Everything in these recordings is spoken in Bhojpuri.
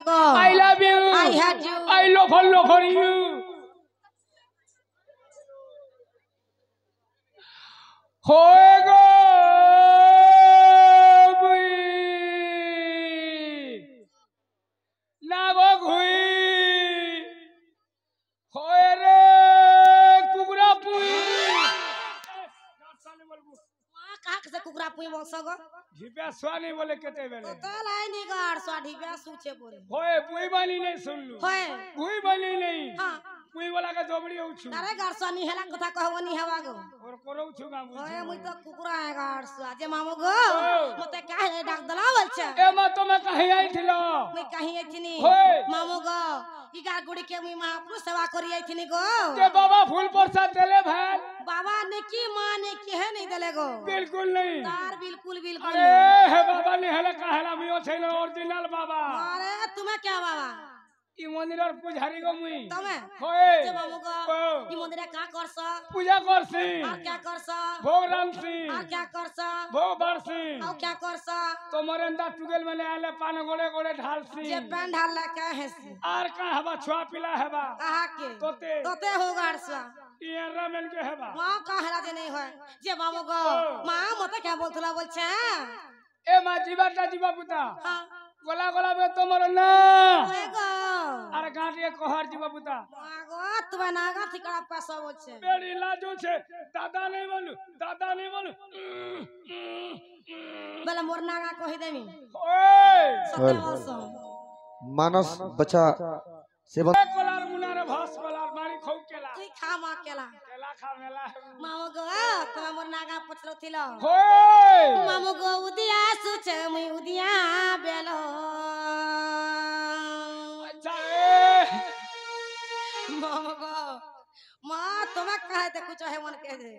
को I love you. I hate you. I love you. होएगा नागो घुई होए रे कुकुरा पुई कहाँ से कुकुरा पुई बोल सको ढिपिया स्वानी बोले केते बेले तो लाई नहीं गाड़ स्वा ढिपिया सूचे बोले होए पुई बानी नहीं सुन लू होए पुई बानी नहीं हां पुई वाला का जोबड़ी उछु अरे गाड़ स्वा नहीं हेला कथा कहबो नहीं हवा गो और करो उछु गाम होए मुई तो कुकुरा है गाड़ स्वा जे मामू गो मते काहे डाक दलावल छ ए मा तो मैं कहीं आई थिलो मुई कहीं आई थिनी होए मामू गो ई गाड़ गुड़ी के मुई महापुरुष सेवा करी आई थिनी गो के बाबा फूल प्रसाद देले भाई बाबा ने की मां ने की है नहीं देले गो बिल्कुल नहीं तार बिल्कुल बिल्कुल अरे हे बाबा ने हेला काहेला मियो छैन ओरिजिनल बाबा अरे तुम्हें क्या बाबा ई मंदिरर पुजारी गो मुई तमे होए जे मामू गो ई मंदिर का करस पूजा करसी और क्या करस भोग रामसी और क्या करस भोग बरसी और क्या करस तो मरेंदा टुगेल में आले पान गोड़े गोड़े ढालसी जे पैन ढाल ला के हेसी आर का हवा छुआ पिला हेबा आहा के तोते तोते हो गाड़सा ई रामेन के हेबा मां का हेला जे नहीं होय जे मामू गो मां मते क्या बोलथला बोल छे ए मा जीवाटा जीवा पुता हां गोला गोला में तोमर ना ओए गो अरे गांठिए कहर जीवा पुता मागो तुबे नागा ठिकड़ा पैसा बोल छे बेड़ी लाजो छे दादा नहीं बोलू बेला मोर नागा कहि देमी ओए सत्य बोलसो मानस बचा सेवन कोलार मुनारे भास कोलार मारी खौ केला तू खा मा केला खा मेला मामू गो तुबे मोर नागा पछलो थिलो होए मामू गो उदिया सुचे मुई उदिया बेलो अच्छा ए मामू गो मां तुम्हें कहे ते कुछ है मन कह दे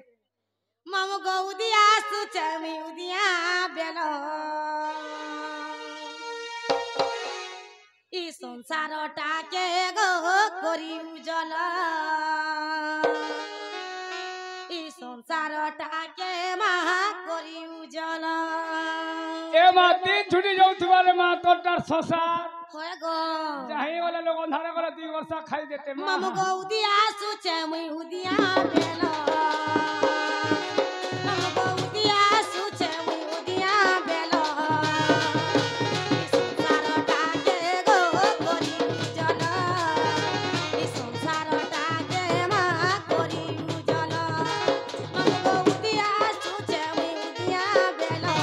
मामू गो उदिया सुचे मुई उदिया बेलो ई संसार टाके गो करी उजल ई संसार टाके महा करी उजल ए मा तीन छुटी जाऊ तुम्हारे मां तोटार संसार होए गो चाहे वाले लोग अंधारे करे 2 वर्ष खाई देते मां मामू गो उदिया सुचे मुई उदिया बेलो मामू गो उदिया सुचे मुई उदिया बेलो ई संसार टाके गो करी उजल ई संसार टाके महा करी उजल मामू गो उदिया सुचे मुई उदिया बेलो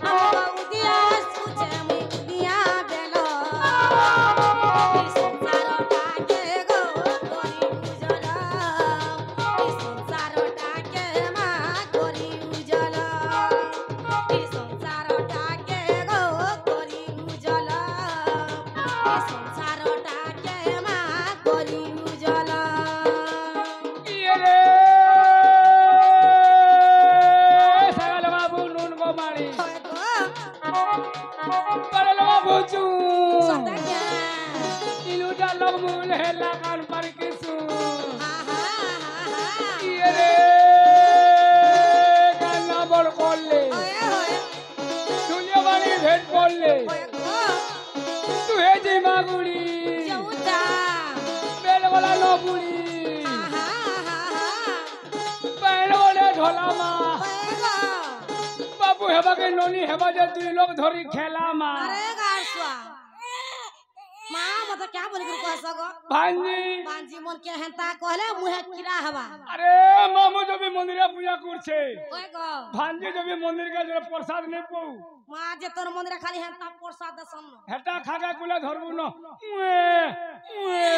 मामू गो उदिया सुचे मुई उदिया बेलो ई संसार टाके गो करी उजल ई संसार टाके महा करी उजल ई संसार टाके गो करी उजल ई संसार टाके महा करी उजल ये रे सगल बाबू नून को मारी होए गो करल बाबू चू सता क्या इलू डालम मूल है लगान पर किसू आहा आहा ये रे गाना बोल कोले ओए होए दुनिया वाली भेंट कोले होए गो तू है जी मागुड़ी जऊता बेल वाला नो बुड़ी आहा आहा पैर वाले ढोला माँ होए गो बाबू हेबा के नोनी हेबा जे 2 लोग धरी खेला माँ अरे गाड़सवा मां मत क्या बोल कर कह सगो भांजी बांजी मन के हंता कहले मुहे कीड़ा हवा अरे मामू जो भी मंदिरे पूजा करछे ओए गो भांजी जो भी मंदिर के जो प्रसाद नहीं पाऊ मां जे तोर मंदिर खाली हंता प्रसाद दसन हेटा खागा कुला धरबू न उए उए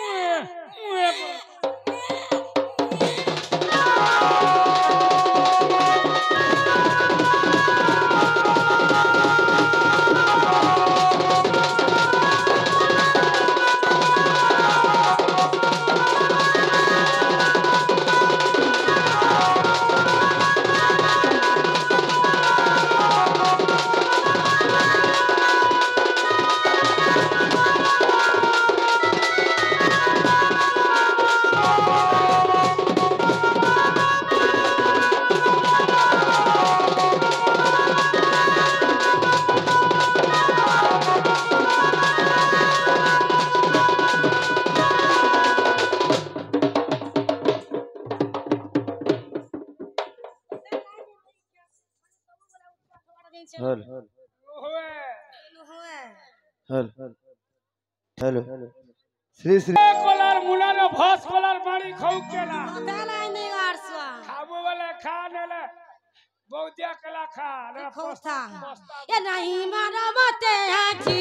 उए उए हेलो हेलो श्री श्री কলার মুনার ভাস কলার বাড়ি খাও কেলা কথা নাই নি আরসা খাবো বলে খা নেলে বৌদিয়া কেলা খা রে কথা পস্তা এ নাই মারা মতে আছি